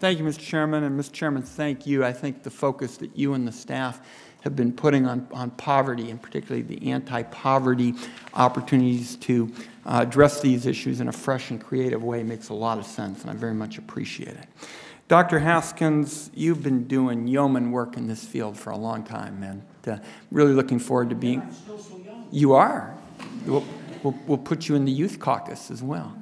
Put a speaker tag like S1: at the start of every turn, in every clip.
S1: Thank you, Mr. Chairman. And Mr. Chairman, thank you. I think the focus that you and the staff have been putting on poverty, and particularly the anti-poverty opportunities to address these issues in a fresh and creative way makes a lot of sense, and I very much appreciate it. Dr. Haskins, you've been doing yeoman work in this field for a long time, and really looking forward to being...
S2: I'm still so young.
S1: You are. We'll put you in the youth caucus as well.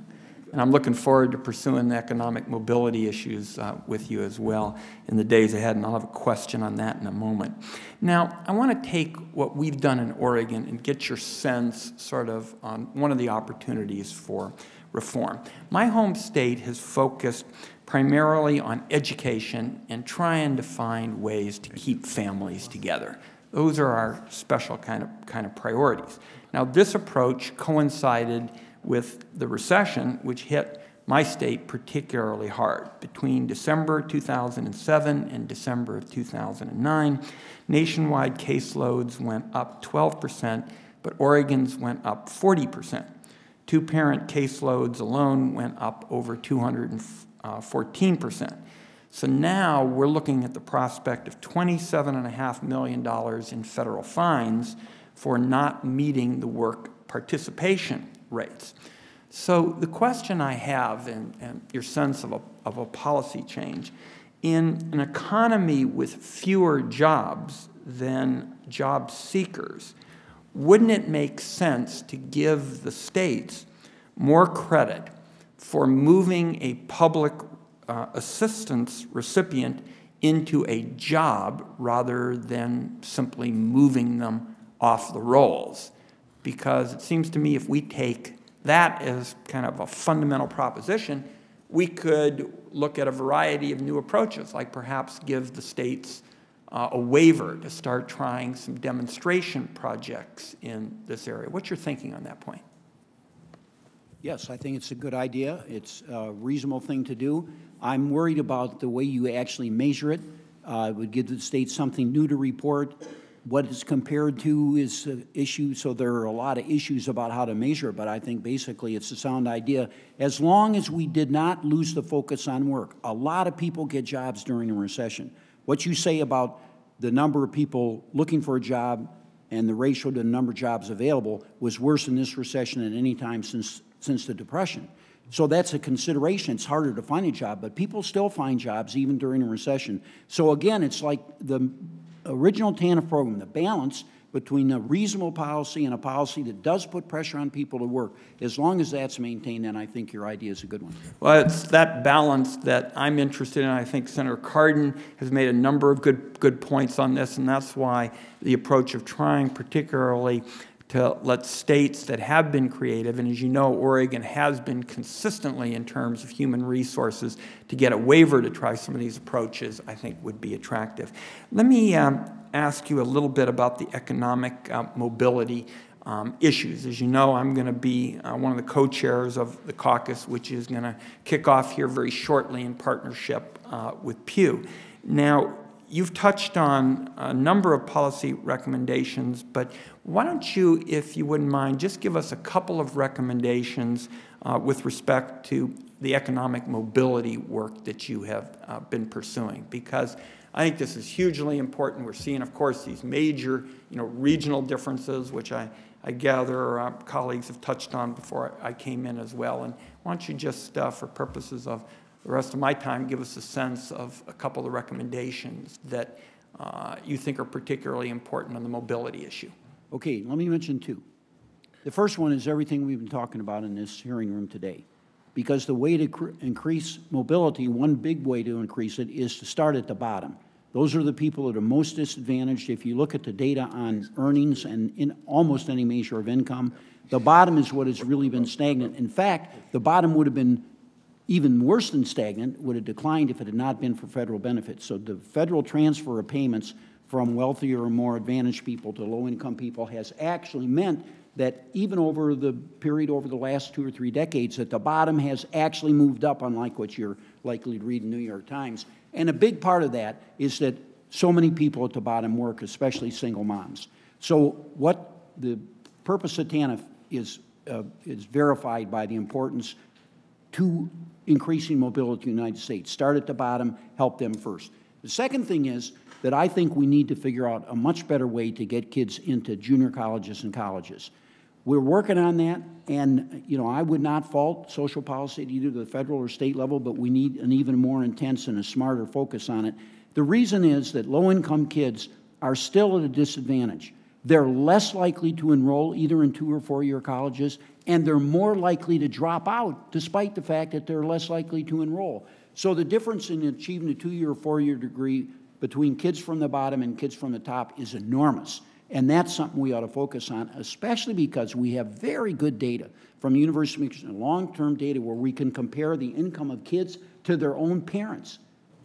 S1: And I'm looking forward to pursuing the economic mobility issues with you as well in the days ahead, and I'll have a question on that in a moment. Now, I want to take what we've done in Oregon and get your sense sort of on one of the opportunities for reform. My home state has focused primarily on education and trying to find ways to keep families together. Those are our special kind of priorities. Now, this approach coincided with the recession, which hit my state particularly hard. Between December 2007 and December of 2009, nationwide caseloads went up 12%, but Oregon's went up 40%. Two-parent caseloads alone went up over 214%. So now we're looking at the prospect of $27.5 million in federal fines for not meeting the work participation rates. So the question I have, and your sense of a policy change, in an economy with fewer jobs than job seekers, wouldn't it make sense to give the states more credit for moving a public assistance recipient into a job rather than simply moving them off the rolls? Because it seems to me if we take that as kind of a fundamental proposition, we could look at a variety of new approaches, like perhaps give the states a waiver to start trying some demonstration projects in this area. What's your thinking on that point?
S2: Yes, I think it's a good idea. It's a reasonable thing to do. I'm worried about the way you actually measure it. It would give the states something new to report. What it's compared to is an issue, so there are a lot of issues about how to measure it, but I think basically it's a sound idea. As long as we did not lose the focus on work, a lot of people get jobs during a recession. What you say about the number of people looking for a job and the ratio to the number of jobs available was worse in this recession than any time since the Depression. So that's a consideration. It's harder to find a job, but people still find jobs even during a recession. So again, it's like the original TANF program, the balance between a reasonable policy and a policy that does put pressure on people to work. As long as that's maintained, then I think your idea is a good one.
S1: Well, it's that balance that I'm interested in. I think Senator Cardin has made a number of good points on this, and that's why the approach of trying particularly to let states that have been creative, and as you know, Oregon has been consistently in terms of human resources, to get a waiver to try some of these approaches, I think would be attractive. Let me ask you a little bit about the economic mobility issues. As you know, I'm going to be one of the co-chairs of the caucus, which is going to kick off here very shortly in partnership with Pew. Now, you've touched on a number of policy recommendations, but why don't you, if you wouldn't mind, just give us a couple of recommendations with respect to the economic mobility work that you have been pursuing, because I think this is hugely important. We're seeing, of course, these major regional differences, which I gather colleagues have touched on before I came in as well. And why don't you just, for purposes of the rest of my time, give us a sense of a couple of recommendations that you think are particularly important on the mobility issue.
S2: Okay, let me mention two. The first one is everything we've been talking about in this hearing room today. Because the way to increase mobility, one big way to increase it, is to start at the bottom. Those are the people that are most disadvantaged. If you look at the data on earnings and in almost any measure of income, the bottom is what has really been stagnant. In fact, the bottom would have been even worse than stagnant, would have declined if it had not been for federal benefits. So the federal transfer of payments from wealthier or more advantaged people to low-income people has actually meant that even over the period over the last 2 or 3 decades, that the bottom has actually moved up, unlike what you're likely to read in the New York Times. And a big part of that is that so many people at the bottom work, especially single moms. So what the purpose of TANF is verified by the importance to increasing mobility in the United States. Start at the bottom, help them first. The second thing is that I think we need to figure out a much better way to get kids into junior colleges and colleges. We're working on that, and I would not fault social policy at either the federal or state level, but we need an even more intense and a smarter focus on it. The reason is that low-income kids are still at a disadvantage. They're less likely to enroll either in 2- or 4-year colleges, and they're more likely to drop out, despite the fact that they're less likely to enroll. So the difference in achieving a 2-year or 4-year degree between kids from the bottom and kids from the top is enormous. And that's something we ought to focus on, especially because we have very good data from the University of Michigan, long-term data where we can compare the income of kids to their own parents.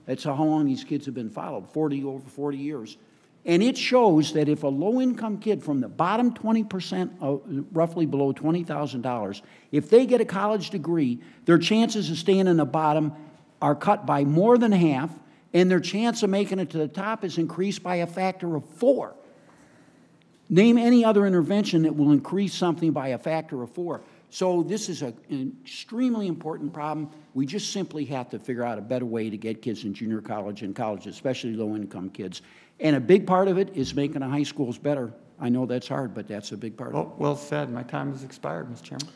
S2: That's how long these kids have been followed, over 40 years. And it shows that if a low-income kid from the bottom 20%, roughly below $20,000, if they get a college degree, their chances of staying in the bottom are cut by more than half, and their chance of making it to the top is increased by a factor of 4. Name any other intervention that will increase something by a factor of 4. So this is an extremely important problem. We just simply have to figure out a better way to get kids in junior college and college, especially low-income kids. And a big part of it is making the high schools better. I know that's hard, but that's a big part of it.
S1: Well said. My time has expired, Mr. Chairman.